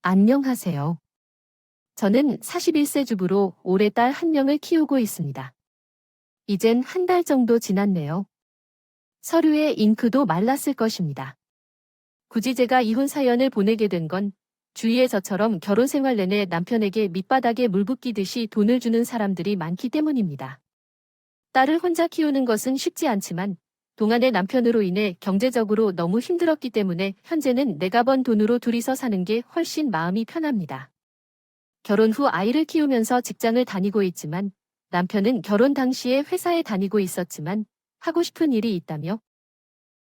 안녕하세요. 저는 41세 주부로 올해 딸 한 명을 키우고 있습니다. 이젠 한 달 정도 지났네요. 서류에 잉크도 말랐을 것입니다. 굳이 제가 이혼 사연을 보내게 된 건 주위에 저처럼 결혼 생활 내내 남편에게 밑바닥에 물 붓기듯이 돈을 주는 사람들이 많기 때문입니다. 딸을 혼자 키우는 것은 쉽지 않지만 동안의 남편으로 인해 경제적으로 너무 힘들었기 때문에 현재는 내가 번 돈으로 둘이서 사는 게 훨씬 마음이 편합니다. 결혼 후 아이를 키우면서 직장을 다니고 있지만 남편은 결혼 당시에 회사에 다니고 있었지만 하고 싶은 일이 있다며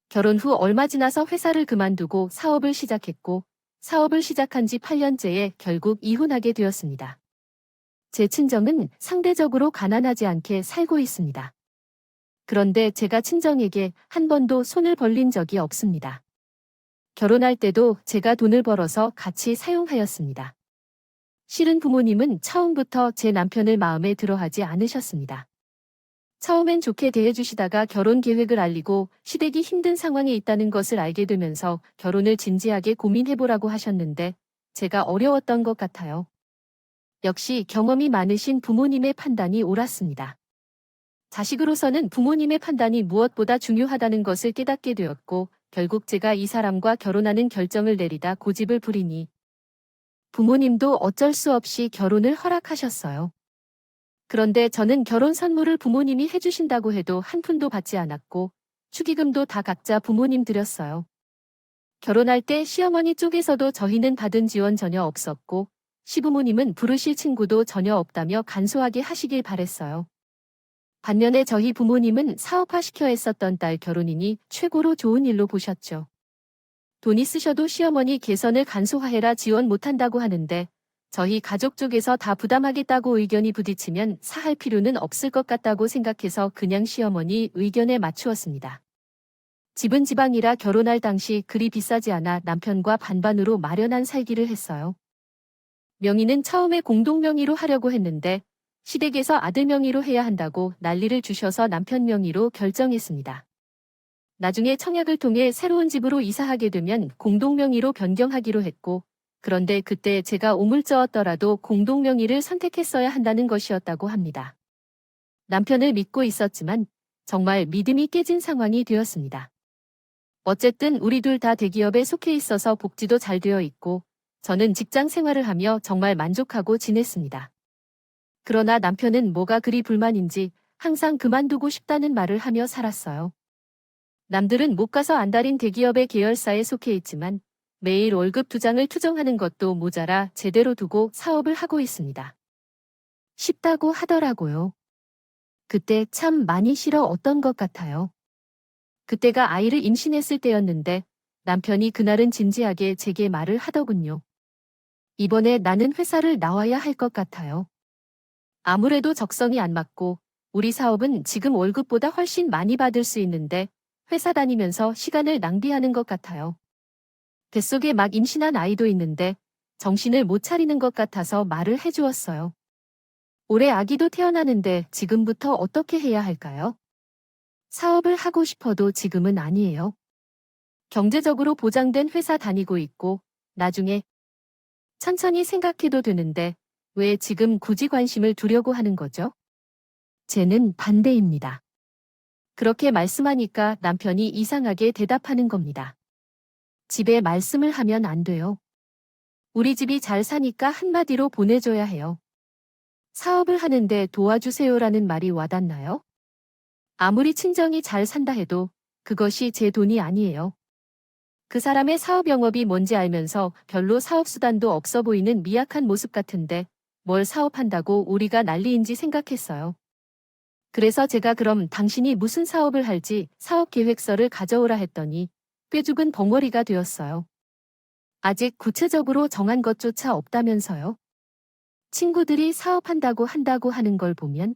결혼 후 얼마 지나서 회사를 그만두고 사업을 시작했고 사업을 시작한 지 8년째에 결국 이혼하게 되었습니다. 제 친정은 상대적으로 가난하지 않게 살고 있습니다. 그런데 제가 친정에게 한 번도 손을 벌린 적이 없습니다. 결혼할 때도 제가 돈을 벌어서 같이 사용하였습니다. 실은 부모님은 처음부터 제 남편을 마음에 들어하지 않으셨습니다. 처음엔 좋게 대해주시다가 결혼 계획을 알리고 시댁이 힘든 상황에 있다는 것을 알게 되면서 결혼을 진지하게 고민해보라고 하셨는데 제가 어려웠던 것 같아요. 역시 경험이 많으신 부모님의 판단이 옳았습니다. 자식으로서는 부모님의 판단이 무엇보다 중요하다는 것을 깨닫게 되었고 결국 제가 이 사람과 결혼하는 결정을 내리다 고집을 부리니 부모님도 어쩔 수 없이 결혼을 허락하셨어요. 그런데 저는 결혼 선물을 부모님이 해주신다고 해도 한 푼도 받지 않았고 축의금도 다 각자 부모님 드렸어요. 결혼할 때 시어머니 쪽에서도 저희는 받은 지원 전혀 없었고 시부모님은 부르실 친구도 전혀 없다며 간소하게 하시길 바랬어요. 반면에 저희 부모님은 사업화시켜 했었던 딸 결혼이니 최고로 좋은 일로 보셨죠. 돈 있으셔도 시어머니 계선을 간소화해라 지원 못한다고 하는데 저희 가족 쪽에서 다 부담하겠다고 의견이 부딪히면 사할 필요는 없을 것 같다고 생각해서 그냥 시어머니 의견에 맞추었습니다. 집은 지방이라 결혼할 당시 그리 비싸지 않아 남편과 반반으로 마련한 살기를 했어요. 명의는 처음에 공동 명의로 하려고 했는데 시댁에서 아들 명의로 해야 한다고 난리를 주셔서 남편 명의로 결정했습니다. 나중에 청약을 통해 새로운 집으로 이사하게 되면 공동 명의로 변경하기로 했고 그런데 그때 제가 오물쩌었더라도 공동 명의를 선택했어야 한다는 것이었다고 합니다. 남편을 믿고 있었지만 정말 믿음이 깨진 상황이 되었습니다. 어쨌든 우리 둘 다 대기업에 속해 있어서 복지도 잘 되어 있고 저는 직장 생활을 하며 정말 만족하고 지냈습니다. 그러나 남편은 뭐가 그리 불만인지 항상 그만두고 싶다는 말을 하며 살았어요. 남들은 못 가서 안달인 대기업의 계열사에 속해 있지만 매일 월급 2장을 투정하는 것도 모자라 제대로 두고 사업을 하고 있습니다. 쉽다고 하더라고요. 그때 참 많이 싫어었던 것 같아요. 그때가 아이를 임신했을 때였는데 남편이 그날은 진지하게 제게 말을 하더군요. 이번에 나는 회사를 나와야 할 것 같아요. 아무래도 적성이 안 맞고 우리 사업은 지금 월급보다 훨씬 많이 받을 수 있는데 회사 다니면서 시간을 낭비하는 것 같아요. 뱃속에 막 임신한 아이도 있는데 정신을 못 차리는 것 같아서 말을 해주었어요. 올해 아기도 태어나는데 지금부터 어떻게 해야 할까요? 사업을 하고 싶어도 지금은 아니에요. 경제적으로 보장된 회사 다니고 있고 나중에 천천히 생각해도 되는데 왜 지금 굳이 관심을 두려고 하는 거죠? 쟤는 반대입니다. 그렇게 말씀하니까 남편이 이상하게 대답하는 겁니다. 집에 말씀을 하면 안 돼요. 우리 집이 잘 사니까 한마디로 보내줘야 해요. 사업을 하는데 도와주세요라는 말이 와닿나요? 아무리 친정이 잘 산다 해도 그것이 제 돈이 아니에요. 그 사람의 사업 영업이 뭔지 알면서 별로 사업 수단도 없어 보이는 미약한 모습 같은데 뭘 사업한다고 우리가 난리인지 생각했어요. 그래서 제가 그럼 당신이 무슨 사업을 할지 사업 계획서를 가져오라 했더니 꾀죽은 벙어리가 되었어요. 아직 구체적으로 정한 것조차 없다면서요. 친구들이 사업한다고 한다고 하는 걸 보면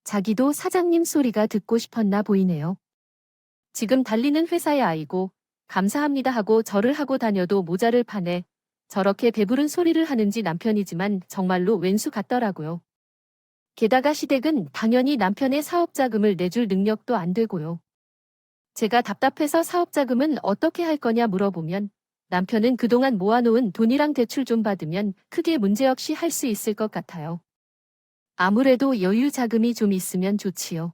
자기도 사장님 소리가 듣고 싶었나 보이네요. 지금 달리는 회사의 아이고 감사합니다 하고 절을 하고 다녀도 모자를 파네. 저렇게 배부른 소리를 하는지 남편이지만 정말로 왼수 같더라고요. 게다가 시댁은 당연히 남편의 사업자금을 내줄 능력도 안 되고요. 제가 답답해서 사업자금은 어떻게 할 거냐 물어보면 남편은 그동안 모아놓은 돈이랑 대출 좀 받으면 크게 문제없이 할 수 있을 것 같아요. 아무래도 여유 자금이 좀 있으면 좋지요.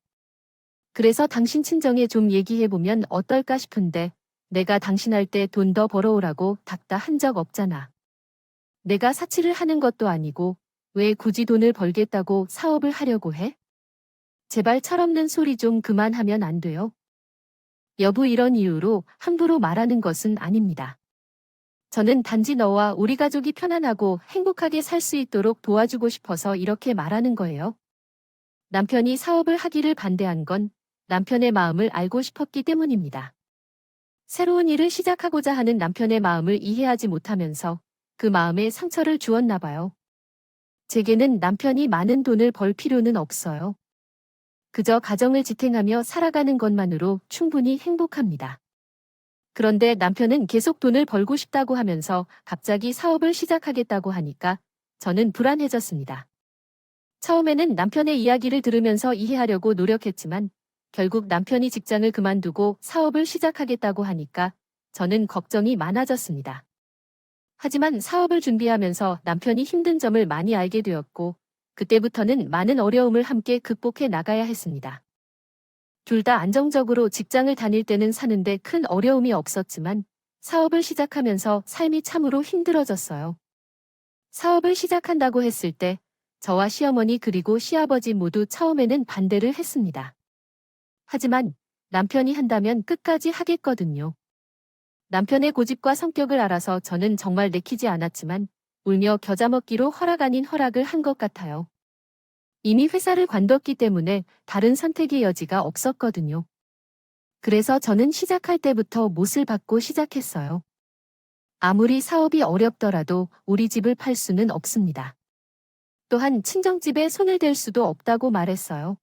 그래서 당신 친정에 좀 얘기해보면 어떨까 싶은데 내가 당신할 때 돈 더 벌어오라고 닥다 한 적 없잖아. 내가 사치를 하는 것도 아니고 왜 굳이 돈을 벌겠다고 사업을 하려고 해? 제발 철없는 소리 좀 그만하면 안 돼요? 여부 이런 이유로 함부로 말하는 것은 아닙니다. 저는 단지 너와 우리 가족이 편안하고 행복하게 살 수 있도록 도와주고 싶어서 이렇게 말하는 거예요. 남편이 사업을 하기를 반대한 건 남편의 마음을 알고 싶었기 때문입니다. 새로운 일을 시작하고자 하는 남편의 마음을 이해하지 못하면서 그 마음에 상처를 주었나 봐요. 제게는 남편이 많은 돈을 벌 필요는 없어요. 그저 가정을 지탱하며 살아가는 것만으로 충분히 행복합니다. 그런데 남편은 계속 돈을 벌고 싶다고 하면서 갑자기 사업을 시작하겠다고 하니까 저는 불안해졌습니다. 처음에는 남편의 이야기를 들으면서 이해하려고 노력했지만 결국 남편이 직장을 그만두고 사업을 시작하겠다고 하니까 저는 걱정이 많아졌습니다. 하지만 사업을 준비하면서 남편이 힘든 점을 많이 알게 되었고 그때부터는 많은 어려움을 함께 극복해 나가야 했습니다. 둘 다 안정적으로 직장을 다닐 때는 사는데 큰 어려움이 없었지만 사업을 시작하면서 삶이 참으로 힘들어졌어요. 사업을 시작한다고 했을 때 저와 시어머니 그리고 시아버지 모두 처음에는 반대를 했습니다. 하지만 남편이 한다면 끝까지 하겠거든요. 남편의 고집과 성격을 알아서 저는 정말 내키지 않았지만 울며 겨자 먹기로 허락 아닌 허락을 한 것 같아요. 이미 회사를 관뒀기 때문에 다른 선택의 여지가 없었거든요. 그래서 저는 시작할 때부터 못을 받고 시작했어요. 아무리 사업이 어렵더라도 우리 집을 팔 수는 없습니다. 또한 친정집에 손을 댈 수도 없다고 말했어요.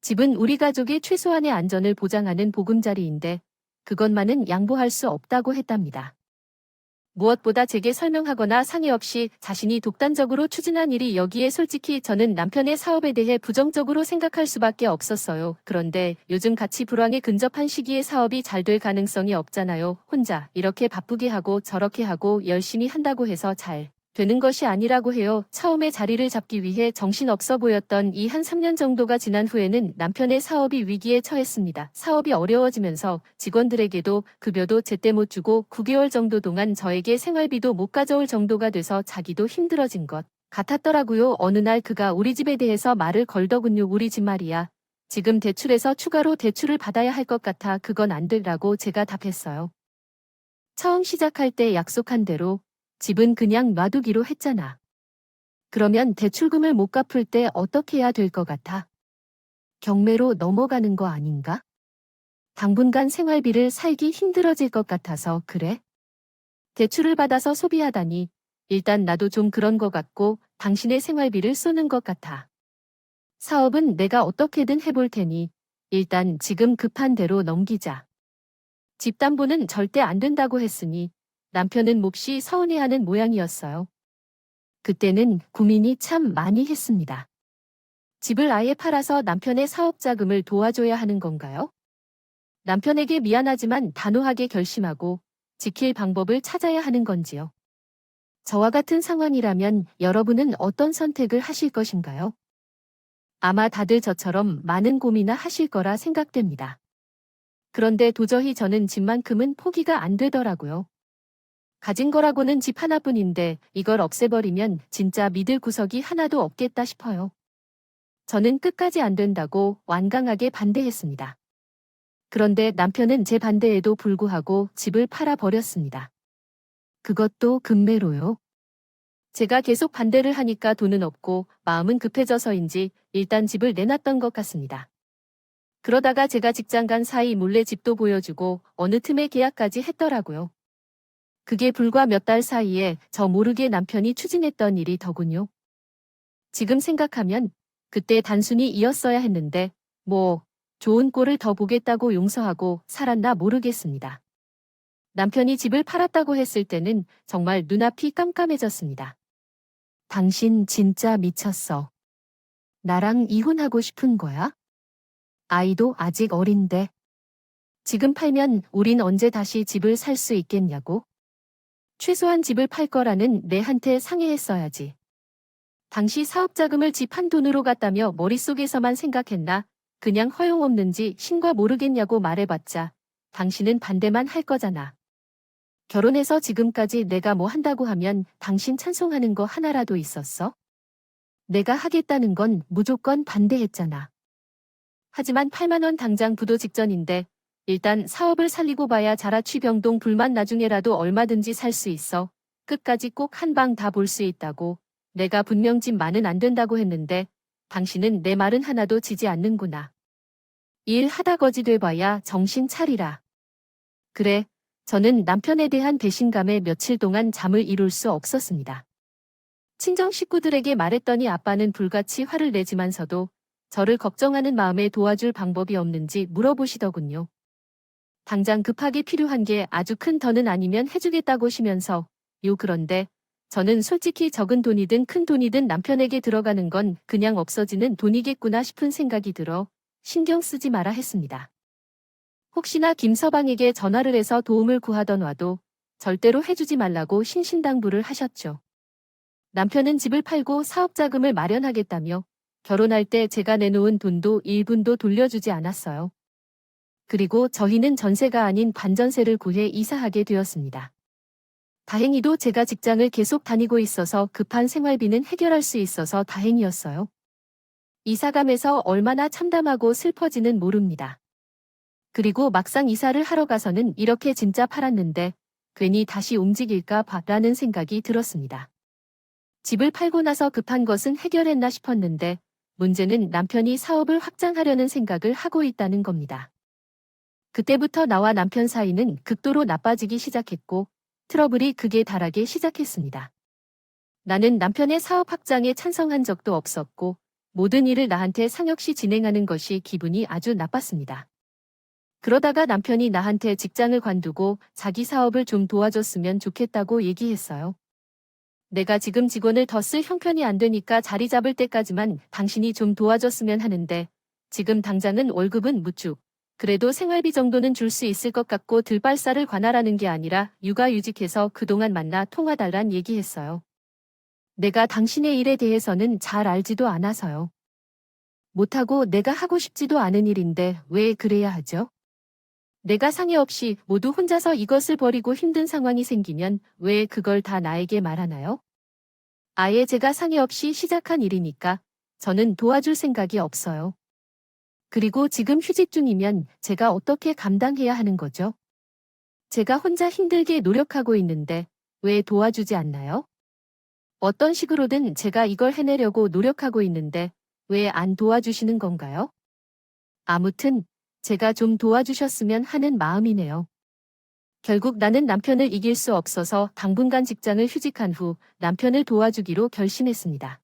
집은 우리 가족의 최소한의 안전을 보장하는 보금자리인데 그것만은 양보할 수 없다고 했답니다. 무엇보다 제게 설명하거나 상의 없이 자신이 독단적으로 추진한 일이 여기에 솔직히 저는 남편의 사업에 대해 부정적으로 생각할 수밖에 없었어요. 그런데 요즘 같이 불황에 근접한 시기에 사업이 잘 될 가능성이 없잖아요. 혼자 이렇게 바쁘게 하고 저렇게 하고 열심히 한다고 해서 잘 되는 것이 아니라고 해요. 처음에 자리를 잡기 위해 정신없어 보였던 이 한 3년 정도가 지난 후에는 남편의 사업이 위기에 처했습니다. 사업이 어려워지면서 직원들에게도 급여도 제때 못 주고 9개월 정도 동안 저에게 생활비도 못 가져올 정도가 돼서 자기도 힘들어진 것 같았더라고요. 어느 날 그가 우리 집에 대해서 말을 걸더군요. 우리 집 말이야. 지금 대출해서 추가로 대출을 받아야 할 것 같아 그건 안 되라고 제가 답했어요. 처음 시작할 때 약속한 대로 집은 그냥 놔두기로 했잖아. 그러면 대출금을 못 갚을 때 어떻게 해야 될 것 같아? 경매로 넘어가는 거 아닌가? 당분간 생활비를 살기 힘들어질 것 같아서 그래? 대출을 받아서 소비하다니 일단 나도 좀 그런 것 같고 당신의 생활비를 쏘는 것 같아. 사업은 내가 어떻게든 해볼 테니 일단 지금 급한 대로 넘기자. 집담보는 절대 안 된다고 했으니 남편은 몹시 서운해하는 모양이었어요. 그때는 고민이 참 많이 했습니다. 집을 아예 팔아서 남편의 사업 자금을 도와줘야 하는 건가요? 남편에게 미안하지만 단호하게 결심하고 지킬 방법을 찾아야 하는 건지요? 저와 같은 상황이라면 여러분은 어떤 선택을 하실 것인가요? 아마 다들 저처럼 많은 고민을 하실 거라 생각됩니다. 그런데 도저히 저는 집만큼은 포기가 안 되더라고요. 가진 거라고는 집 하나뿐인데 이걸 없애버리면 진짜 믿을 구석이 하나도 없겠다 싶어요. 저는 끝까지 안 된다고 완강하게 반대했습니다. 그런데 남편은 제 반대에도 불구하고 집을 팔아버렸습니다. 그것도 금매로요. 제가 계속 반대를 하니까 돈은 없고 마음은 급해져서인지 일단 집을 내놨던 것 같습니다. 그러다가 제가 직장 간 사이 몰래 집도 보여주고 어느 틈에 계약까지 했더라고요. 그게 불과 몇 달 사이에 저 모르게 남편이 추진했던 일이 더군요. 지금 생각하면 그때 단순히 이었어야 했는데 뭐 좋은 꼴을 더 보겠다고 용서하고 살았나 모르겠습니다. 남편이 집을 팔았다고 했을 때는 정말 눈앞이 깜깜해졌습니다. 당신 진짜 미쳤어. 나랑 이혼하고 싶은 거야? 아이도 아직 어린데. 지금 팔면 우린 언제 다시 집을 살 수 있겠냐고? 최소한 집을 팔 거라는 내한테 상의했어야지. 당시 사업자금을 집 한 돈으로 갔다며 머릿속에서만 생각했나? 그냥 허용없는지 신과 모르겠냐고 말해봤자 당신은 반대만 할 거잖아. 결혼해서 지금까지 내가 뭐 한다고 하면 당신 찬송하는 거 하나라도 있었어? 내가 하겠다는 건 무조건 반대했잖아. 하지만 8만 원 당장 부도 직전인데 일단 사업을 살리고 봐야 자라취병동 불만 나중에라도 얼마든지 살 수 있어. 끝까지 꼭 한 방 다 볼 수 있다고. 내가 분명 집만은 안 된다고 했는데 당신은 내 말은 하나도 지지 않는구나. 일 하다 거지 돼봐야 정신 차리라. 그래, 저는 남편에 대한 배신감에 며칠 동안 잠을 이룰 수 없었습니다. 친정 식구들에게 말했더니 아빠는 불같이 화를 내지만서도 저를 걱정하는 마음에 도와줄 방법이 없는지 물어보시더군요. 당장 급하게 필요한 게 아주 큰 돈은 아니면 해주겠다고 시면서 그런데 저는 솔직히 적은 돈이든 큰 돈이든 남편에게 들어가는 건 그냥 없어지는 돈이겠구나 싶은 생각이 들어 신경 쓰지 마라 했습니다. 혹시나 김서방에게 전화를 해서 도움을 구하던 와도 절대로 해주지 말라고 신신당부를 하셨죠. 남편은 집을 팔고 사업자금을 마련하겠다며 결혼할 때 제가 내놓은 돈도 1분도 돌려주지 않았어요. 그리고 저희는 전세가 아닌 반전세를 구해 이사하게 되었습니다. 다행히도 제가 직장을 계속 다니고 있어서 급한 생활비는 해결할 수 있어서 다행이었어요. 이사감에서 얼마나 참담하고 슬퍼지는 모릅니다. 그리고 막상 이사를 하러 가서는 이렇게 진짜 팔았는데 괜히 다시 움직일까 봐라는 생각이 들었습니다. 집을 팔고 나서 급한 것은 해결했나 싶었는데 문제는 남편이 사업을 확장하려는 생각을 하고 있다는 겁니다. 그때부터 나와 남편 사이는 극도로 나빠지기 시작했고 트러블이 극에 달하기 시작했습니다. 나는 남편의 사업 확장에 찬성한 적도 없었고 모든 일을 나한테 상역시 진행하는 것이 기분이 아주 나빴습니다. 그러다가 남편이 나한테 직장을 관두고 자기 사업을 좀 도와줬으면 좋겠다고 얘기했어요. 내가 지금 직원을 더 쓸 형편이 안 되니까 자리 잡을 때까지만 당신이 좀 도와줬으면 하는데 지금 당장은 월급은 무축. 그래도 생활비 정도는 줄 수 있을 것 같고 들발사를 관할하는 게 아니라 육아휴직해서 그동안 만나 통화달란 얘기했어요. 내가 당신의 일에 대해서는 잘 알지도 않아서요. 못하고 내가 하고 싶지도 않은 일인데 왜 그래야 하죠? 내가 상의 없이 모두 혼자서 이것을 버리고 힘든 상황이 생기면 왜 그걸 다 나에게 말하나요? 아예 제가 상의 없이 시작한 일이니까 저는 도와줄 생각이 없어요. 그리고 지금 휴직 중이면 제가 어떻게 감당해야 하는 거죠? 제가 혼자 힘들게 노력하고 있는데 왜 도와주지 않나요? 어떤 식으로든 제가 이걸 해내려고 노력하고 있는데 왜 안 도와주시는 건가요? 아무튼 제가 좀 도와주셨으면 하는 마음이네요. 결국 나는 남편을 이길 수 없어서 당분간 직장을 휴직한 후 남편을 도와주기로 결심했습니다.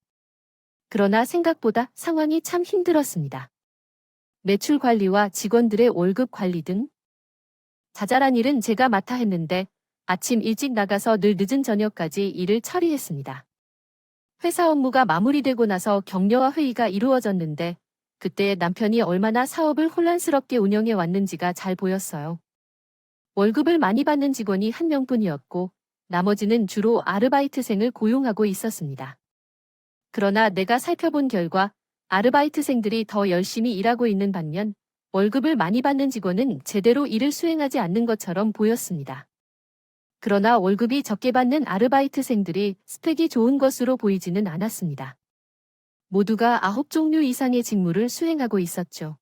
그러나 생각보다 상황이 참 힘들었습니다. 매출 관리와 직원들의 월급 관리 등 자잘한 일은 제가 맡아 했는데 아침 일찍 나가서 늘 늦은 저녁까지 일을 처리했습니다. 회사 업무가 마무리되고 나서 격려와 회의가 이루어졌는데 그때 남편이 얼마나 사업을 혼란스럽게 운영해 왔는지가 잘 보였어요. 월급을 많이 받는 직원이 한 명뿐이었고 나머지는 주로 아르바이트생을 고용하고 있었습니다. 그러나 내가 살펴본 결과 아르바이트생들이 더 열심히 일하고 있는 반면 월급을 많이 받는 직원은 제대로 일을 수행하지 않는 것처럼 보였습니다. 그러나 월급이 적게 받는 아르바이트생들이 스펙이 좋은 것으로 보이지는 않았습니다. 모두가 9종류 이상의 직무를 수행하고 있었죠.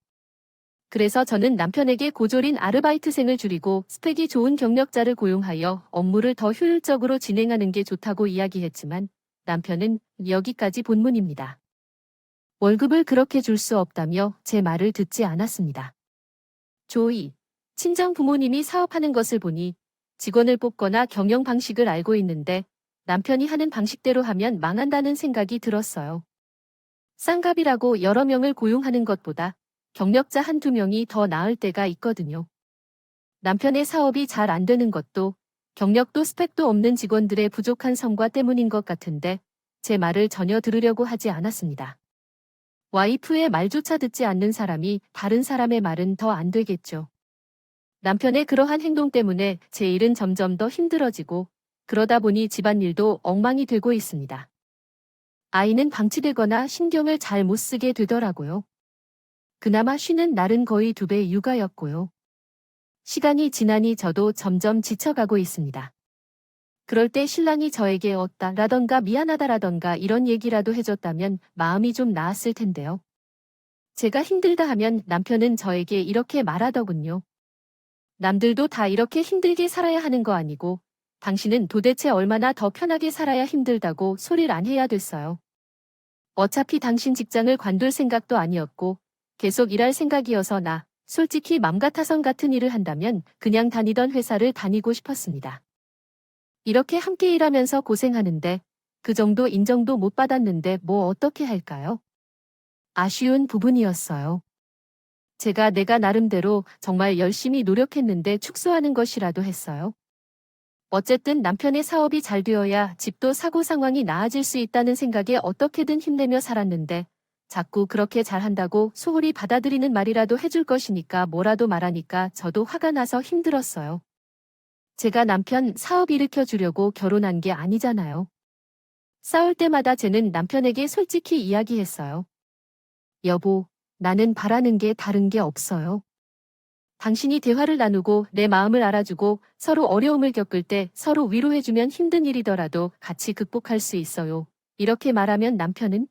그래서 저는 남편에게 고졸인 아르바이트생을 줄이고 스펙이 좋은 경력자를 고용하여 업무를 더 효율적으로 진행하는 게 좋다고 이야기했지만 남편은 여기까지 본문입니다. 월급을 그렇게 줄 수 없다며 제 말을 듣지 않았습니다. 조이, 친정 부모님이 사업하는 것을 보니 직원을 뽑거나 경영 방식을 알고 있는데 남편이 하는 방식대로 하면 망한다는 생각이 들었어요. 쌍갑이라고 여러 명을 고용하는 것보다 경력자 한두 명이 더 나을 때가 있거든요. 남편의 사업이 잘 안 되는 것도 경력도 스펙도 없는 직원들의 부족한 성과 때문인 것 같은데 제 말을 전혀 들으려고 하지 않았습니다. 와이프의 말조차 듣지 않는 사람이 다른 사람의 말은 더 안 되겠죠. 남편의 그러한 행동 때문에 제 일은 점점 더 힘들어지고 그러다 보니 집안일도 엉망이 되고 있습니다. 아이는 방치되거나 신경을 잘 못 쓰게 되더라고요. 그나마 쉬는 날은 거의 2배 육아였고요. 시간이 지나니 저도 점점 지쳐가고 있습니다. 그럴 때 신랑이 저에게 라던가 미안하다라던가 이런 얘기라도 해줬다면 마음이 좀 나았을 텐데요. 제가 힘들다 하면 남편은 저에게 이렇게 말하더군요. 남들도 다 이렇게 힘들게 살아야 하는 거 아니고 당신은 도대체 얼마나 더 편하게 살아야 힘들다고 소리를 안 해야 됐어요. 어차피 당신 직장을 관둘 생각도 아니었고 계속 일할 생각이어서 솔직히 맘 같아선 같은 일을 한다면 그냥 다니던 회사를 다니고 싶었습니다. 이렇게 함께 일하면서 고생하는데 그 정도 인정도 못 받았는데 뭐 어떻게 할까요? 아쉬운 부분이었어요. 내가 나름대로 정말 열심히 노력했는데 축소하는 것이라도 했어요. 어쨌든 남편의 사업이 잘 되어야 집도 사고 상황이 나아질 수 있다는 생각에 어떻게든 힘내며 살았는데 자꾸 그렇게 잘한다고 소홀히 받아들이는 말이라도 해줄 것이니까 뭐라도 말하니까 저도 화가 나서 힘들었어요. 제가 남편 사업 일으켜 주려고 결혼한 게 아니잖아요. 싸울 때마다 쟤는 남편에게 솔직히 이야기했어요. 여보, 나는 바라는 게 다른 게 없어요. 당신이 대화를 나누고 내 마음을 알아주고 서로 어려움을 겪을 때 서로 위로해주면 힘든 일이더라도 같이 극복할 수 있어요. 이렇게 말하면 남편은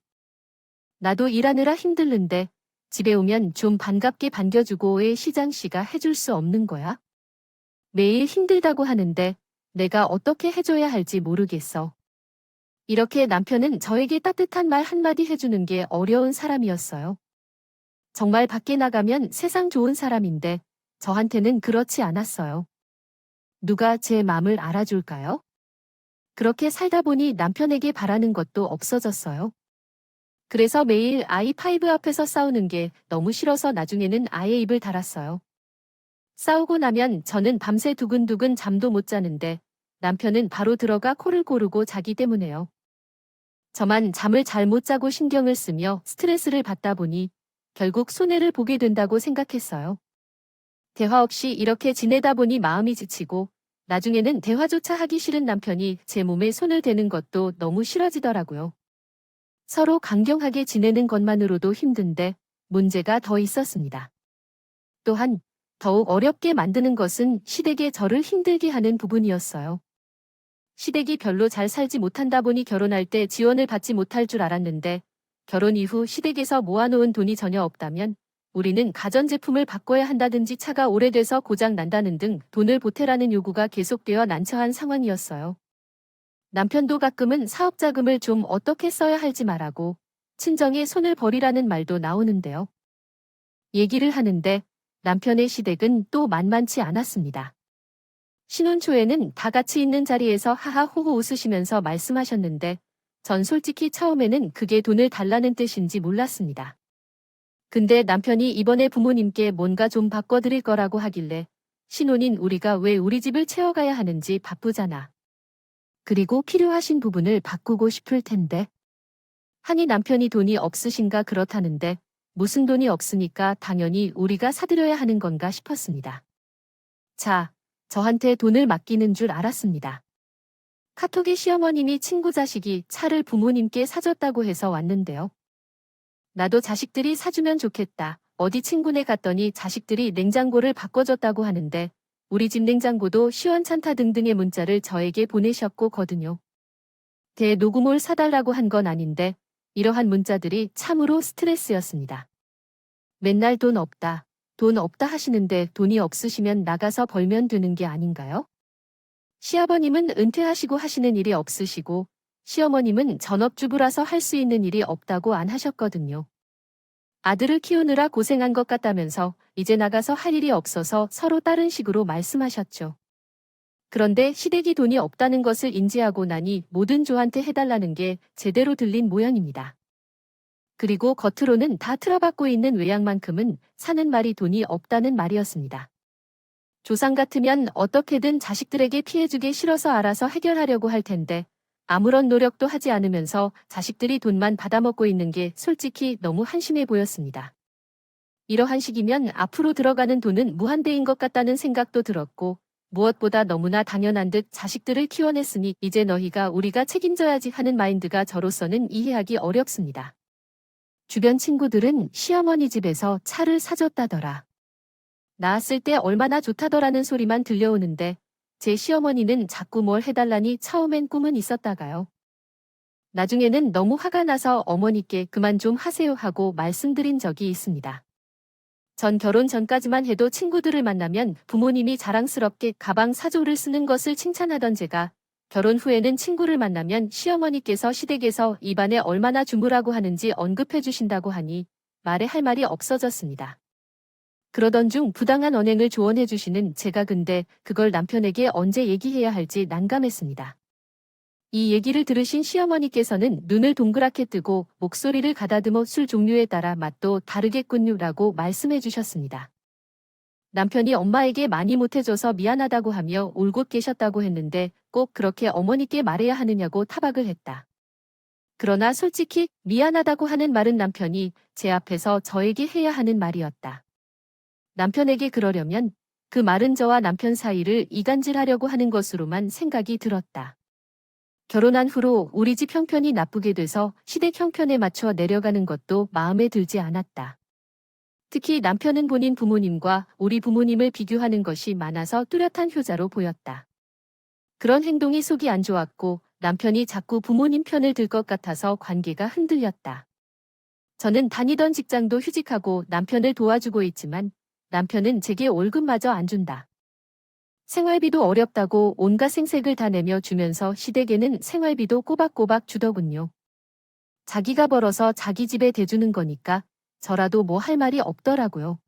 나도 일하느라 힘들는데 집에 오면 좀 반갑게 반겨주고 왜 시장씨가 해줄 수 없는 거야? 매일 힘들다고 하는데 내가 어떻게 해줘야 할지 모르겠어. 이렇게 남편은 저에게 따뜻한 말 한마디 해주는 게 어려운 사람이었어요. 정말 밖에 나가면 세상 좋은 사람인데 저한테는 그렇지 않았어요. 누가 제 마음을 알아줄까요? 그렇게 살다 보니 남편에게 바라는 것도 없어졌어요. 그래서 매일 아이 파이브 앞에서 싸우는 게 너무 싫어서 나중에는 아예 입을 달았어요. 싸우고 나면 저는 밤새 두근두근 잠도 못 자는데 남편은 바로 들어가 코를 고르고 자기 때문에요. 저만 잠을 잘 못 자고 신경을 쓰며 스트레스를 받다 보니 결국 손해를 보게 된다고 생각했어요. 대화 없이 이렇게 지내다 보니 마음이 지치고 나중에는 대화조차 하기 싫은 남편이 제 몸에 손을 대는 것도 너무 싫어지더라고요. 서로 강경하게 지내는 것만으로도 힘든데 문제가 더 있었습니다. 또한 더욱 어렵게 만드는 것은 시댁에 저를 힘들게 하는 부분이었어요. 시댁이 별로 잘 살지 못한다 보니 결혼할 때 지원을 받지 못할 줄 알았는데 결혼 이후 시댁에서 모아놓은 돈이 전혀 없다면 우리는 가전제품을 바꿔야 한다든지 차가 오래돼서 고장 난다는 등 돈을 보태라는 요구가 계속되어 난처한 상황이었어요. 남편도 가끔은 사업 자금을 좀 어떻게 써야 할지 말하고 친정에 손을 버리라는 말도 나오는데요. 얘기를 하는데 남편의 시댁은 또 만만치 않았습니다. 신혼 초에는 다 같이 있는 자리에서 하하호호 웃으시면서 말씀하셨는데 전 솔직히 처음에는 그게 돈을 달라는 뜻인지 몰랐습니다. 근데 남편이 이번에 부모님께 뭔가 좀 바꿔드릴 거라고 하길래 신혼인 우리가 왜 우리 집을 채워가야 하는지 바쁘잖아. 그리고 필요하신 부분을 바꾸고 싶을 텐데. 하니 남편이 돈이 없으신가 그렇다는데 무슨 돈이 없으니까 당연히 우리가 사드려야 하는 건가 싶었습니다. 자, 저한테 돈을 맡기는 줄 알았습니다. 카톡에 시어머님이 친구 자식이 차를 부모님께 사줬다고 해서 왔는데요. 나도 자식들이 사주면 좋겠다. 어디 친구네 갔더니 자식들이 냉장고를 바꿔줬다고 하는데 우리 집 냉장고도 시원찮다 등등의 문자를 저에게 보내셨거든요. 대노구몰 사달라고 한 건 아닌데 이러한 문자들이 참으로 스트레스였습니다. 맨날 돈 없다 하시는데 돈이 없으시면 나가서 벌면 되는 게 아닌가요? 시아버님은 은퇴하시고 하시는 일이 없으시고 시어머님은 전업주부라서 할 수 있는 일이 없다고 안 하셨거든요. 아들을 키우느라 고생한 것 같다면서 이제 나가서 할 일이 없어서 서로 다른 식으로 말씀하셨죠. 그런데 시댁이 돈이 없다는 것을 인지하고 나니 뭐든 저한테 해달라는 게 제대로 들린 모양입니다. 그리고 겉으로는 다 틀어받고 있는 외양만큼은 사는 말이 돈이 없다는 말이었습니다. 조상 같으면 어떻게든 자식들에게 피해주기 싫어서 알아서 해결하려고 할 텐데 아무런 노력도 하지 않으면서 자식들이 돈만 받아먹고 있는 게 솔직히 너무 한심해 보였습니다. 이러한 식이면 앞으로 들어가는 돈은 무한대인 것 같다는 생각도 들었고 무엇보다 너무나 당연한 듯 자식들을 키워냈으니 이제 너희가 우리가 책임져야지 하는 마인드가 저로서는 이해하기 어렵습니다. 주변 친구들은 시어머니 집에서 차를 사줬다더라. 낳았을 때 얼마나 좋다더라는 소리만 들려오는데 제 시어머니는 자꾸 뭘 해달라니 처음엔 꿈은 있었다가요. 나중에는 너무 화가 나서 어머니께 그만 좀 하세요 하고 말씀드린 적이 있습니다. 전 결혼 전까지만 해도 친구들을 만나면 부모님이 자랑스럽게 가방 사조를 쓰는 것을 칭찬하던 제가 결혼 후에는 친구를 만나면 시어머니께서 시댁에서 입안에 얼마나 주무라고 하는지 언급해 주신다고 하니 말에 할 말이 없어졌습니다. 그러던 중 부당한 언행을 조언해 주시는 제가 근데 그걸 남편에게 언제 얘기해야 할지 난감했습니다. 이 얘기를 들으신 시어머니께서는 눈을 동그랗게 뜨고 목소리를 가다듬어 술 종류에 따라 맛도 다르겠군요라고 말씀해 주셨습니다. 남편이 엄마에게 많이 못해줘서 미안하다고 하며 울고 계셨다고 했는데 꼭 그렇게 어머니께 말해야 하느냐고 타박을 했다. 그러나 솔직히 미안하다고 하는 말은 남편이 제 앞에서 저에게 해야 하는 말이었다. 남편에게 그러려면 그 말은 저와 남편 사이를 이간질하려고 하는 것으로만 생각이 들었다. 결혼한 후로 우리 집 형편이 나쁘게 돼서 시댁 형편에 맞춰 내려가는 것도 마음에 들지 않았다. 특히 남편은 본인 부모님과 우리 부모님을 비교하는 것이 많아서 뚜렷한 효자로 보였다. 그런 행동이 속이 안 좋았고 남편이 자꾸 부모님 편을 들 것 같아서 관계가 흔들렸다. 저는 다니던 직장도 휴직하고 남편을 도와주고 있지만 남편은 제게 월급마저 안 준다. 생활비도 어렵다고 온갖 생색을 다 내며 주면서 시댁에는 생활비도 꼬박꼬박 주더군요. 자기가 벌어서 자기 집에 대주는 거니까 저라도 뭐 할 말이 없더라고요.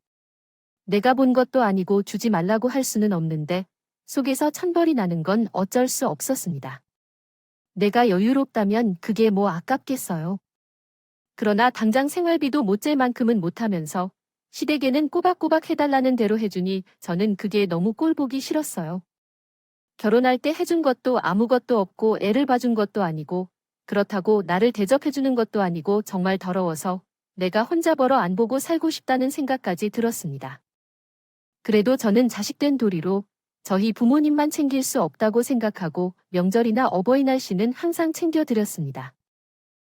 내가 본 것도 아니고 주지 말라고 할 수는 없는데 속에서 천벌이 나는 건 어쩔 수 없었습니다. 내가 여유롭다면 그게 뭐 아깝겠어요. 그러나 당장 생활비도 못 잴 만큼은 못하면서 시댁에는 꼬박꼬박 해달라는 대로 해주니 저는 그게 너무 꼴보기 싫었어요. 결혼할 때 해준 것도 아무것도 없고 애를 봐준 것도 아니고 그렇다고 나를 대접해주는 것도 아니고 정말 더러워서 내가 혼자 벌어 안 보고 살고 싶다는 생각까지 들었습니다. 그래도 저는 자식된 도리로 저희 부모님만 챙길 수 없다고 생각하고 명절이나 어버이날 씨는 항상 챙겨드렸습니다.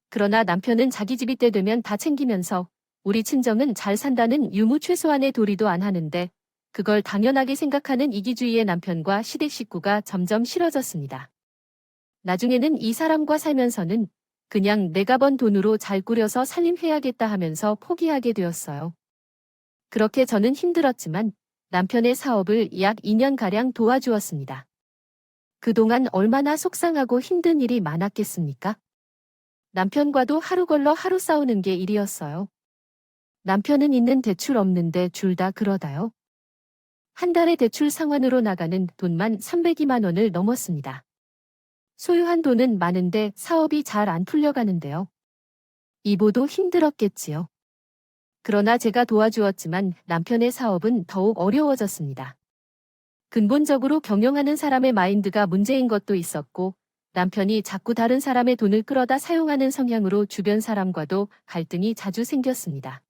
그러나 남편은 자기 집이 때 되면 다 챙기면서 우리 친정은 잘 산다는 유무 최소한의 도리도 안 하는데 그걸 당연하게 생각하는 이기주의의 남편과 시댁 식구가 점점 싫어졌습니다. 나중에는 이 사람과 살면서는 그냥 내가 번 돈으로 잘 꾸려서 살림해야겠다 하면서 포기하게 되었어요. 그렇게 저는 힘들었지만 남편의 사업을 약 2년가량 도와주었습니다. 그동안 얼마나 속상하고 힘든 일이 많았겠습니까? 남편과도 하루 걸러 하루 싸우는 게 일이었어요. 남편은 있는 대출 없는데 둘 다 그러다요. 한 달에 대출 상환으로 나가는 돈만 302만 원을 넘었습니다. 소유한 돈은 많은데 사업이 잘 안 풀려가는데요. 이보도 힘들었겠지요. 그러나 제가 도와주었지만 남편의 사업은 더욱 어려워졌습니다. 근본적으로 경영하는 사람의 마인드가 문제인 것도 있었고 남편이 자꾸 다른 사람의 돈을 끌어다 사용하는 성향으로 주변 사람과도 갈등이 자주 생겼습니다.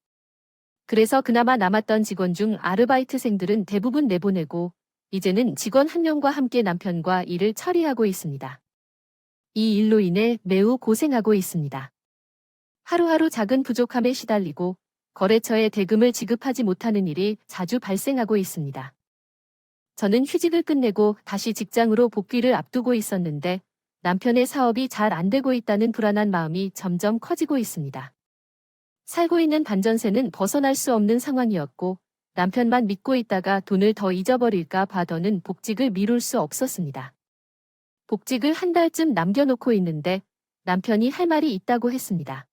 그래서 그나마 남았던 직원 중 아르바이트생들은 대부분 내보내고 이제는 직원 한 명과 함께 남편과 일을 처리하고 있습니다. 이 일로 인해 매우 고생하고 있습니다. 하루하루 작은 부족함에 시달리고 거래처에 대금을 지급하지 못하는 일이 자주 발생하고 있습니다. 저는 휴직을 끝내고 다시 직장으로 복귀를 앞두고 있었는데 남편의 사업이 잘 안 되고 있다는 불안한 마음이 점점 커지고 있습니다. 살고 있는 반전세는 벗어날 수 없는 상황이었고 남편만 믿고 있다가 돈을 더 잊어버릴까 봐더는 복직을 미룰 수 없었습니다. 복직을 한 달쯤 남겨놓고 있는데 남편이 할 말이 있다고 했습니다.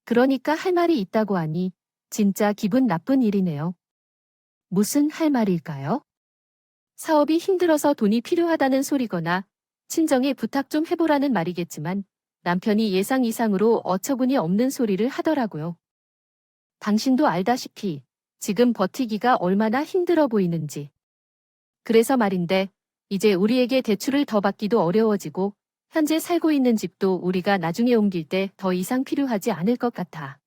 그러니까 할 말이 있다고 하니 진짜 기분 나쁜 일이네요. 무슨 할 말일까요? 사업이 힘들어서 돈이 필요하다는 소리거나 친정에 부탁 좀 해보라는 말이겠지만 남편이 예상 이상으로 어처구니 없는 소리를 하더라고요. 당신도 알다시피 지금 버티기가 얼마나 힘들어 보이는지. 그래서 말인데 이제 우리에게 대출을 더 받기도 어려워지고 현재 살고 있는 집도 우리가 나중에 옮길 때 더 이상 필요하지 않을 것 같아.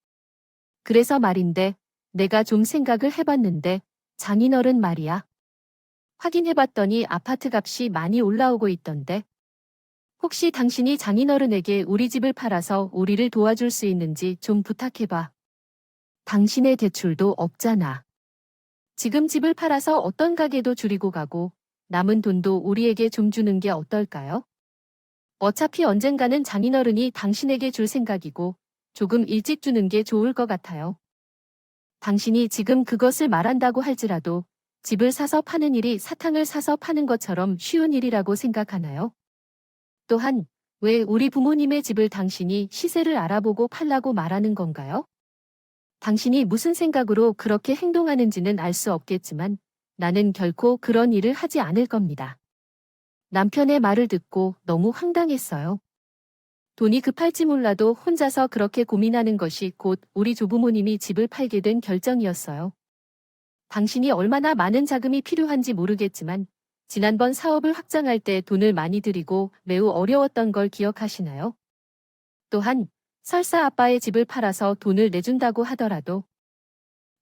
그래서 말인데 내가 좀 생각을 해봤는데 장인어른 말이야. 확인해봤더니 아파트 값이 많이 올라오고 있던데. 혹시 당신이 장인어른에게 우리 집을 팔아서 우리를 도와줄 수 있는지 좀 부탁해봐. 당신의 대출도 없잖아. 지금 집을 팔아서 어떤 가게도 줄이고 가고 남은 돈도 우리에게 좀 주는 게 어떨까요? 어차피 언젠가는 장인어른이 당신에게 줄 생각이고 조금 일찍 주는 게 좋을 것 같아요. 당신이 지금 그것을 말한다고 할지라도 집을 사서 파는 일이 사탕을 사서 파는 것처럼 쉬운 일이라고 생각하나요? 또한 왜 우리 부모님의 집을 당신이 시세를 알아보고 팔라고 말하는 건가요? 당신이 무슨 생각으로 그렇게 행동하는지는 알 수 없겠지만 나는 결코 그런 일을 하지 않을 겁니다. 남편의 말을 듣고 너무 황당했어요. 돈이 급할지 몰라도 혼자서 그렇게 고민하는 것이 곧 우리 조부모님이 집을 팔게 된 결정이었어요. 당신이 얼마나 많은 자금이 필요한지 모르겠지만 지난번 사업을 확장할 때 돈을 많이 들이고 매우 어려웠던 걸 기억하시나요? 또한 설사 아빠의 집을 팔아서 돈을 내준다고 하더라도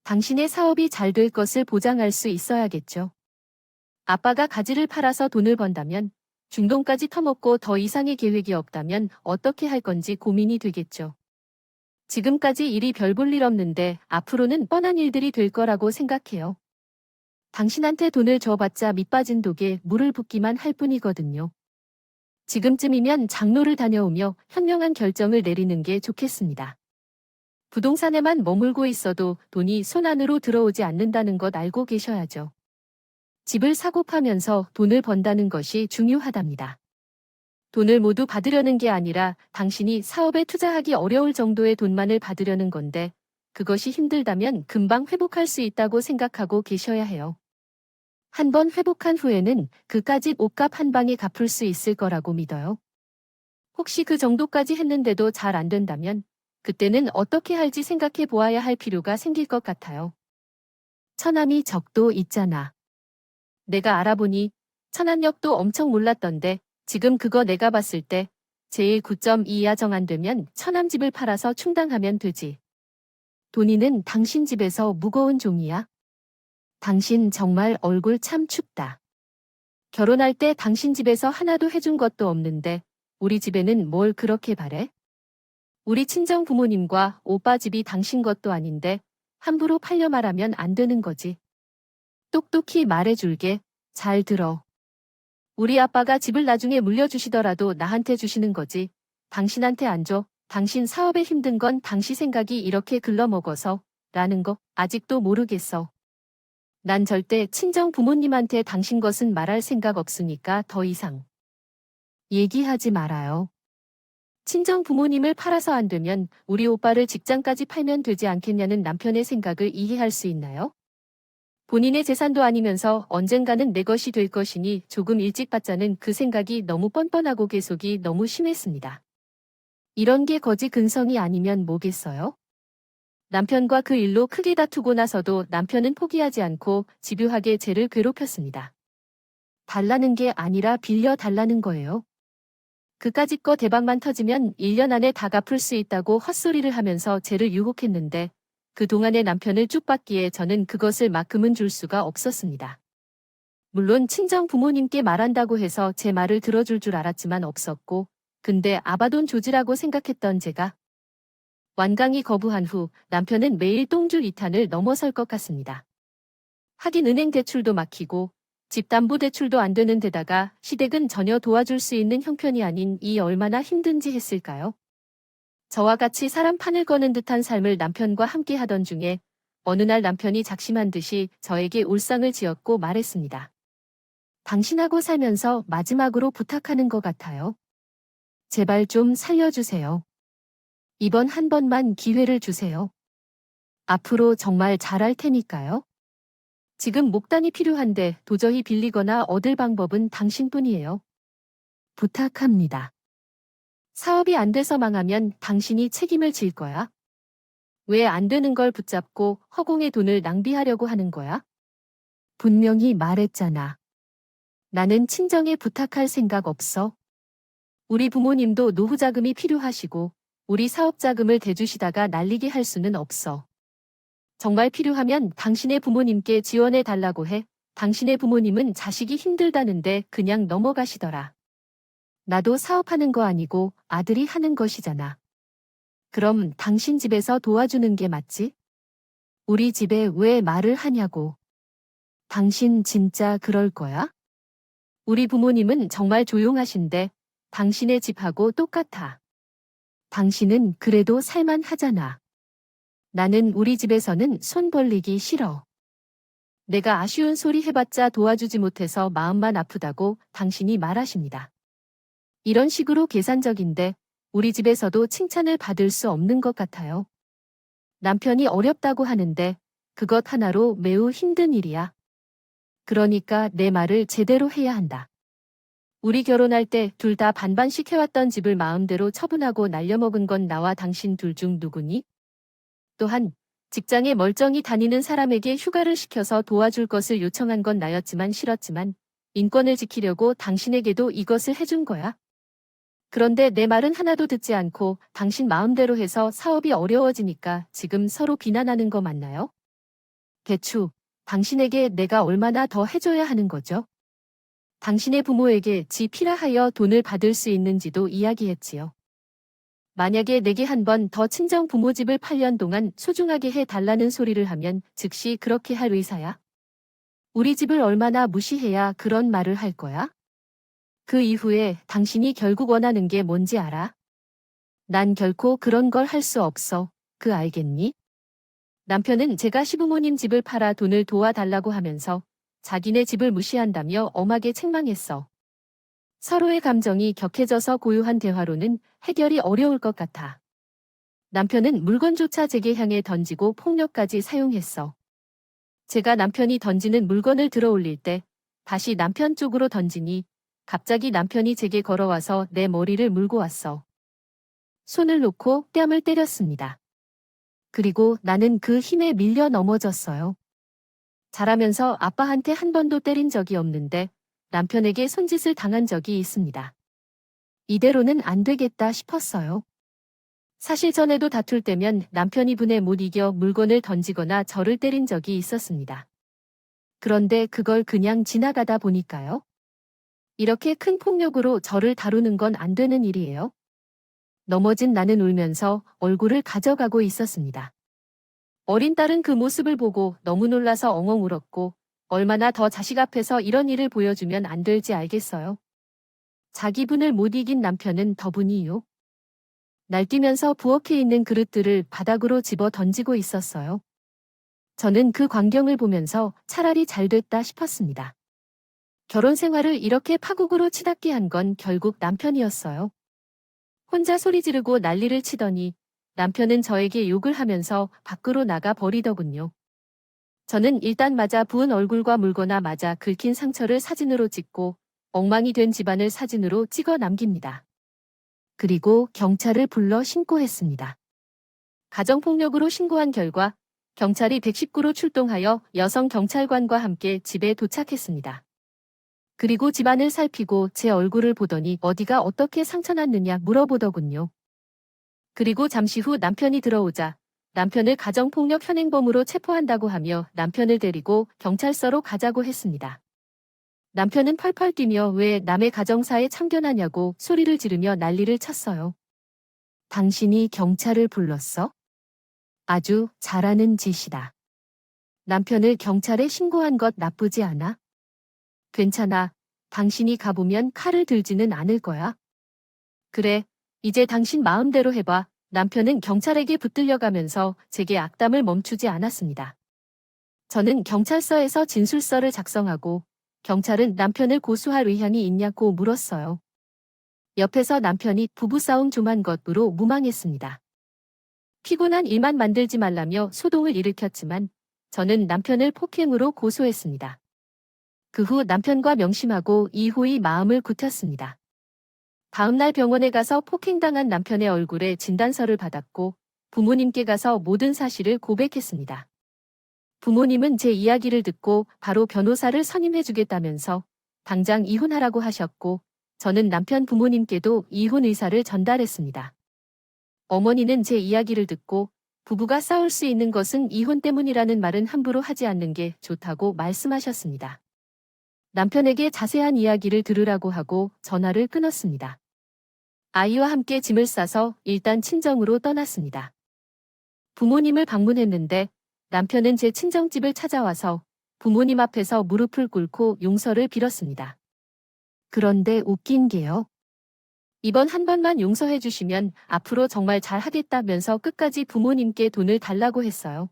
당신의 사업이 잘 될 것을 보장할 수 있어야겠죠. 아빠가 가지를 팔아서 돈을 번다면 중동까지 터먹고 더 이상의 계획이 없다면 어떻게 할 건지 고민이 되겠죠. 지금까지 일이 별 볼 일 없는데 앞으로는 뻔한 일들이 될 거라고 생각해요. 당신한테 돈을 줘봤자 밑빠진 독에 물을 붓기만 할 뿐이거든요. 지금쯤이면 장로를 다녀오며 현명한 결정을 내리는 게 좋겠습니다. 부동산에만 머물고 있어도 돈이 손 안으로 들어오지 않는다는 것 알고 계셔야죠. 집을 사고 파면서 돈을 번다는 것이 중요하답니다. 돈을 모두 받으려는 게 아니라 당신이 사업에 투자하기 어려울 정도의 돈만을 받으려는 건데 그것이 힘들다면 금방 회복할 수 있다고 생각하고 계셔야 해요. 한번 회복한 후에는 그까짓 옷값 한 방에 갚을 수 있을 거라고 믿어요. 혹시 그 정도까지 했는데도 잘 안 된다면 그때는 어떻게 할지 생각해 보아야 할 필요가 생길 것 같아요. 처남이 적도 있잖아. 내가 알아보니 천안역도 엄청 몰랐던데 지금 그거 내가 봤을 때 제일 9.2야 정 안 되면 처남 집을 팔아서 충당하면 되지. 돈이는 당신 집에서 무거운 종이야? 당신 정말 얼굴 참 춥다. 결혼할 때 당신 집에서 하나도 해준 것도 없는데 우리 집에는 뭘 그렇게 바래? 우리 친정 부모님과 오빠 집이 당신 것도 아닌데 함부로 팔려 말하면 안 되는 거지. 똑똑히 말해줄게. 잘 들어. 우리 아빠가 집을 나중에 물려주시더라도 나한테 주시는 거지. 당신한테 안 줘. 당신 사업에 힘든 건 당시 생각이 이렇게 글러먹어서 라는 거 아직도 모르겠어. 난 절대 친정 부모님한테 당신 것은 말할 생각 없으니까 더 이상 얘기하지 말아요. 친정 부모님을 팔아서 안 되면 우리 오빠를 직장까지 팔면 되지 않겠냐는 남편의 생각을 이해할 수 있나요? 본인의 재산도 아니면서 언젠가는 내 것이 될 것이니 조금 일찍 받자는 그 생각이 너무 뻔뻔하고 계속이 너무 심했습니다. 이런 게 거지 근성이 아니면 뭐겠어요? 남편과 그 일로 크게 다투고 나서도 남편은 포기하지 않고 집요하게 쟤를 괴롭혔습니다. 달라는 게 아니라 빌려 달라는 거예요. 그까짓 거 대박만 터지면 1년 안에 다 갚을 수 있다고 헛소리를 하면서 쟤를 유혹했는데 그동안의 남편을 쭉 받기에 저는 그것을 만큼은 줄 수가 없었습니다. 물론 친정 부모님께 말한다고 해서 제 말을 들어줄 줄 알았지만 없었고 근데 아바돈 조지라고 생각했던 제가 완강히 거부한 후 남편은 매일 똥줄 2탄을 넘어설 것 같습니다. 하긴 은행 대출도 막히고 집담보대출도 안 되는 데다가 시댁은 전혀 도와줄 수 있는 형편이 아닌 이 얼마나 힘든지 했을까요? 저와 같이 사람 판을 거는 듯한 삶을 남편과 함께 하던 중에 어느 날 남편이 작심한 듯이 저에게 울상을 지었고 말했습니다. 당신하고 살면서 마지막으로 부탁하는 것 같아요. 제발 좀 살려주세요. 이번 한 번만 기회를 주세요. 앞으로 정말 잘할 테니까요. 지금 목단이 필요한데 도저히 빌리거나 얻을 방법은 당신뿐이에요. 부탁합니다. 사업이 안 돼서 망하면 당신이 책임을 질 거야. 왜 안 되는 걸 붙잡고 허공의 돈을 낭비하려고 하는 거야? 분명히 말했잖아. 나는 친정에 부탁할 생각 없어. 우리 부모님도 노후 자금이 필요하시고 우리 사업 자금을 대주시다가 날리게 할 수는 없어. 정말 필요하면 당신의 부모님께 지원해 달라고 해. 당신의 부모님은 자식이 힘들다는데 그냥 넘어가시더라. 나도 사업하는 거 아니고 아들이 하는 것이잖아. 그럼 당신 집에서 도와주는 게 맞지? 우리 집에 왜 말을 하냐고. 당신 진짜 그럴 거야? 우리 부모님은 정말 조용하신데 당신의 집하고 똑같아. 당신은 그래도 살만하잖아. 나는 우리 집에서는 손 벌리기 싫어. 내가 아쉬운 소리 해봤자 도와주지 못해서 마음만 아프다고 당신이 말하십니다. 이런 식으로 계산적인데 우리 집에서도 칭찬을 받을 수 없는 것 같아요. 남편이 어렵다고 하는데 그것 하나로 매우 힘든 일이야. 그러니까 내 말을 제대로 해야 한다. 우리 결혼할 때 둘 다 반반씩 해왔던 집을 마음대로 처분하고 날려먹은 건 나와 당신 둘 중 누구니? 또한 직장에 멀쩡히 다니는 사람에게 휴가를 시켜서 도와줄 것을 요청한 건 나였지만 싫었지만 인권을 지키려고 당신에게도 이것을 해준 거야. 그런데 내 말은 하나도 듣지 않고 당신 마음대로 해서 사업이 어려워지니까 지금 서로 비난하는 거 맞나요? 대추, 당신에게 내가 얼마나 더 해줘야 하는 거죠? 당신의 부모에게 지 필요하여 돈을 받을 수 있는지도 이야기했지요. 만약에 내게 한 번 더 친정 부모 집을 8년 동안 소중하게 해달라는 소리를 하면 즉시 그렇게 할 의사야? 우리 집을 얼마나 무시해야 그런 말을 할 거야? 그 이후에 당신이 결국 원하는 게 뭔지 알아? 난 결코 그런 걸 할 수 없어. 그 알겠니? 남편은 제가 시부모님 집을 팔아 돈을 도와달라고 하면서 자기네 집을 무시한다며 엄하게 책망했어. 서로의 감정이 격해져서 고요한 대화로는 해결이 어려울 것 같아. 남편은 물건조차 제게 향해 던지고 폭력까지 사용했어. 제가 남편이 던지는 물건을 들어 올릴 때 다시 남편 쪽으로 던지니 갑자기 남편이 제게 걸어와서 내 머리를 물고 왔어. 손을 놓고 뺨을 때렸습니다. 그리고 나는 그 힘에 밀려 넘어졌어요. 자라면서 아빠한테 한 번도 때린 적이 없는데 남편에게 손짓을 당한 적이 있습니다. 이대로는 안 되겠다 싶었어요. 사실 전에도 다툴 때면 남편이 분에 못 이겨 물건을 던지거나 저를 때린 적이 있었습니다. 그런데 그걸 그냥 지나가다 보니까요. 이렇게 큰 폭력으로 저를 다루는 건 안 되는 일이에요. 넘어진 나는 울면서 얼굴을 가져가고 있었습니다. 어린 딸은 그 모습을 보고 너무 놀라서 엉엉 울었고 얼마나 더 자식 앞에서 이런 일을 보여주면 안 될지 알겠어요. 자기 분을 못 이긴 남편은 더 분이요. 날뛰면서 부엌에 있는 그릇들을 바닥으로 집어 던지고 있었어요. 저는 그 광경을 보면서 차라리 잘 됐다 싶었습니다. 결혼 생활을 이렇게 파국으로 치닫게 한 건 결국 남편이었어요. 혼자 소리 지르고 난리를 치더니 남편은 저에게 욕을 하면서 밖으로 나가 버리더군요. 저는 일단 맞아 부은 얼굴과 물거나 맞아 긁힌 상처를 사진으로 찍고 엉망이 된 집안을 사진으로 찍어 남깁니다. 그리고 경찰을 불러 신고했습니다. 가정폭력으로 신고한 결과 경찰이 119로 출동하여 여성 경찰관과 함께 집에 도착했습니다. 그리고 집안을 살피고 제 얼굴을 보더니 어디가 어떻게 상처났느냐 물어보더군요. 그리고 잠시 후 남편이 들어오자 남편을 가정폭력 현행범으로 체포한다고 하며 남편을 데리고 경찰서로 가자고 했습니다. 남편은 펄펄 뛰며 왜 남의 가정사에 참견하냐고 소리를 지르며 난리를 쳤어요. 당신이 경찰을 불렀어? 아주 잘하는 짓이다. 남편을 경찰에 신고한 것 나쁘지 않아? 괜찮아. 당신이 가보면 칼을 들지는 않을 거야. 그래, 이제 당신 마음대로 해봐. 남편은 경찰에게 붙들려가면서 제게 악담을 멈추지 않았습니다. 저는 경찰서에서 진술서를 작성하고 경찰은 남편을 고소할 의향이 있냐고 물었어요. 옆에서 남편이 부부싸움 좀 한 것으로 무망했습니다. 피곤한 일만 만들지 말라며 소동을 일으켰지만 저는 남편을 폭행으로 고소했습니다. 그 후 남편과 명심하고 이호의 마음을 굳혔습니다. 다음날 병원에 가서 폭행당한 남편의 얼굴에 진단서를 받았고 부모님께 가서 모든 사실을 고백했습니다. 부모님은 제 이야기를 듣고 바로 변호사를 선임해주겠다면서 당장 이혼하라고 하셨고 저는 남편 부모님께도 이혼 의사를 전달했습니다. 어머니는 제 이야기를 듣고 부부가 싸울 수 있는 것은 이혼 때문이라는 말은 함부로 하지 않는 게 좋다고 말씀하셨습니다. 남편에게 자세한 이야기를 들으라고 하고 전화를 끊었습니다. 아이와 함께 짐을 싸서 일단 친정으로 떠났습니다. 부모님을 방문했는데 남편은 제 친정집을 찾아와서 부모님 앞에서 무릎을 꿇고 용서를 빌었습니다. 그런데 웃긴 게요. 이번 한 번만 용서해 주시면 앞으로 정말 잘하겠다면서 끝까지 부모님께 돈을 달라고 했어요.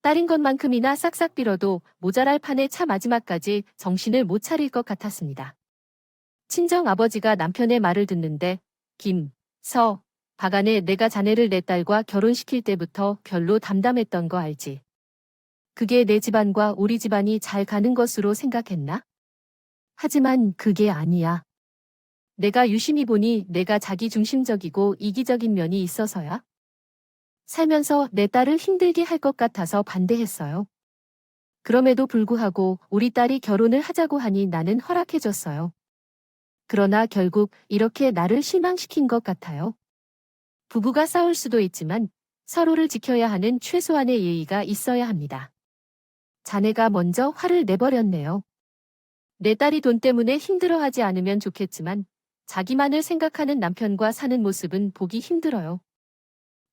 딸인 것만큼이나 싹싹 빌어도 모자랄 판에 차 마지막까지 정신을 못 차릴 것 같았습니다. 친정 아버지가 남편의 말을 듣는데 김, 서, 박안에 내가 자네를 내 딸과 결혼시킬 때부터 별로 담담했던 거 알지? 그게 내 집안과 우리 집안이 잘 가는 것으로 생각했나? 하지만 그게 아니야. 내가 유심히 보니 내가 자기중심적이고 이기적인 면이 있어서야. 살면서 내 딸을 힘들게 할 것 같아서 반대했어요. 그럼에도 불구하고 우리 딸이 결혼을 하자고 하니 나는 허락해줬어요. 그러나 결국 이렇게 나를 실망시킨 것 같아요. 부부가 싸울 수도 있지만 서로를 지켜야 하는 최소한의 예의가 있어야 합니다. 자네가 먼저 화를 내버렸네요. 내 딸이 돈 때문에 힘들어하지 않으면 좋겠지만 자기만을 생각하는 남편과 사는 모습은 보기 힘들어요.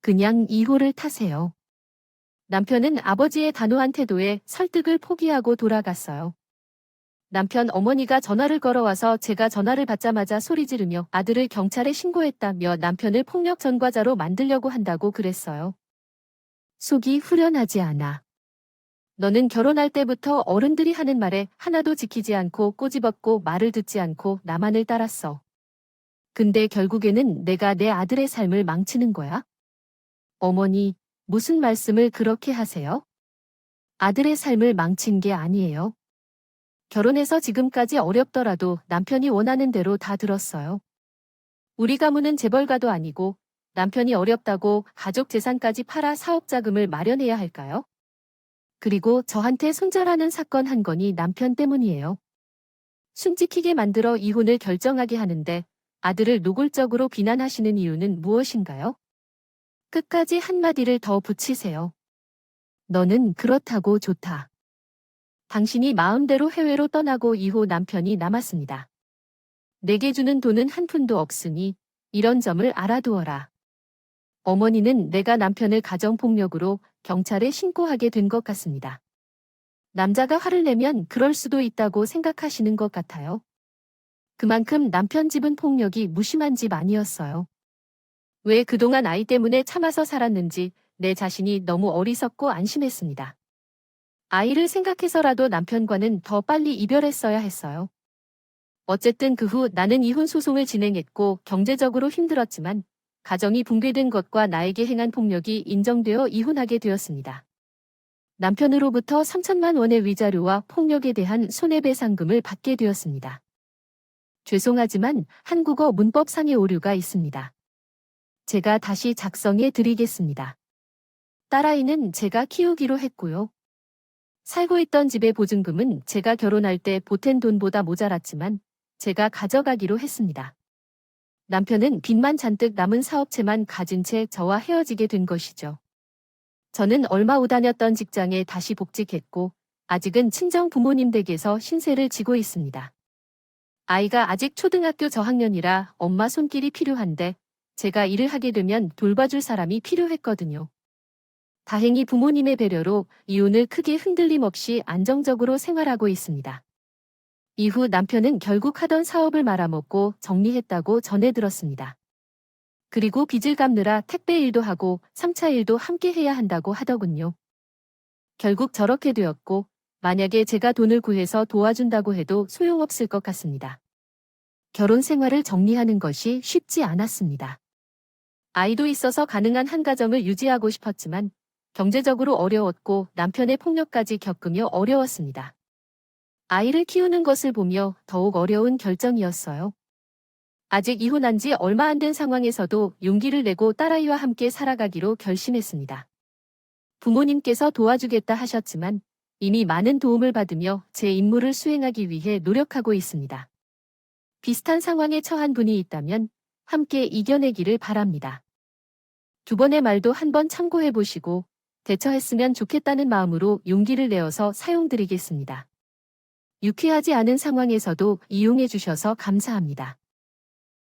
그냥 이호를 타세요. 남편은 아버지의 단호한 태도에 설득을 포기하고 돌아갔어요. 남편 어머니가 전화를 걸어와서 제가 전화를 받자마자 소리 지르며 아들을 경찰에 신고했다며 남편을 폭력 전과자로 만들려고 한다고 그랬어요. 속이 후련하지 않아. 너는 결혼할 때부터 어른들이 하는 말에 하나도 지키지 않고 꼬집었고 말을 듣지 않고 나만을 따랐어. 근데 결국에는 내가 내 아들의 삶을 망치는 거야? 어머니, 무슨 말씀을 그렇게 하세요? 아들의 삶을 망친 게 아니에요. 결혼해서 지금까지 어렵더라도 남편이 원하는 대로 다 들었어요. 우리 가문은 재벌가도 아니고 남편이 어렵다고 가족 재산까지 팔아 사업 자금을 마련해야 할까요? 그리고 저한테 손절하는 사건 한 건이 남편 때문이에요. 숨지키게 만들어 이혼을 결정하게 하는데 아들을 노골적으로 비난하시는 이유는 무엇인가요? 끝까지 한마디를 더 붙이세요. 너는 그렇다고 좋다. 당신이 마음대로 해외로 떠나고 이후 남편이 남았습니다. 내게 주는 돈은 한 푼도 없으니 이런 점을 알아두어라. 어머니는 내가 남편을 가정폭력으로 경찰에 신고하게 된 것 같습니다. 남자가 화를 내면 그럴 수도 있다고 생각하시는 것 같아요. 그만큼 남편 집은 폭력이 무심한 집 아니었어요. 왜 그동안 아이 때문에 참아서 살았는지 내 자신이 너무 어리석고 안심했습니다. 아이를 생각해서라도 남편과는 더 빨리 이별했어야 했어요. 어쨌든 그 후 나는 이혼 소송을 진행했고 경제적으로 힘들었지만 가정이 붕괴된 것과 나에게 행한 폭력이 인정되어 이혼하게 되었습니다. 남편으로부터 3천만 원의 위자료와 폭력에 대한 손해배상금을 받게 되었습니다. 죄송하지만 한국어 문법상의 오류가 있습니다. 제가 다시 작성해 드리겠습니다. 딸아이는 제가 키우기로 했고요. 살고 있던 집의 보증금은 제가 결혼할 때 보탠 돈보다 모자랐지만 제가 가져가기로 했습니다. 남편은 빚만 잔뜩 남은 사업체만 가진 채 저와 헤어지게 된 것이죠. 저는 얼마 후 다녔던 직장에 다시 복직했고 아직은 친정 부모님 댁에서 신세를 지고 있습니다. 아이가 아직 초등학교 저학년이라 엄마 손길이 필요한데 제가 일을 하게 되면 돌봐줄 사람이 필요했거든요. 다행히 부모님의 배려로 이혼을 크게 흔들림 없이 안정적으로 생활하고 있습니다. 이후 남편은 결국 하던 사업을 말아먹고 정리했다고 전해 들었습니다. 그리고 빚을 갚느라 택배 일도 하고 3차 일도 함께 해야 한다고 하더군요. 결국 저렇게 되었고 만약에 제가 돈을 구해서 도와준다고 해도 소용없을 것 같습니다. 결혼 생활을 정리하는 것이 쉽지 않았습니다. 아이도 있어서 가능한 한 가정을 유지하고 싶었지만 경제적으로 어려웠고 남편의 폭력까지 겪으며 어려웠습니다. 아이를 키우는 것을 보며 더욱 어려운 결정이었어요. 아직 이혼한 지 얼마 안 된 상황에서도 용기를 내고 딸아이와 함께 살아가기로 결심했습니다. 부모님께서 도와주겠다 하셨지만 이미 많은 도움을 받으며 제 임무를 수행하기 위해 노력하고 있습니다. 비슷한 상황에 처한 분이 있다면 함께 이겨내기를 바랍니다. 두 번의 말도 한번 참고해 보시고 대처했으면 좋겠다는 마음으로 용기를 내어서 사용드리겠습니다. 유쾌하지 않은 상황에서도 이용해 주셔서 감사합니다.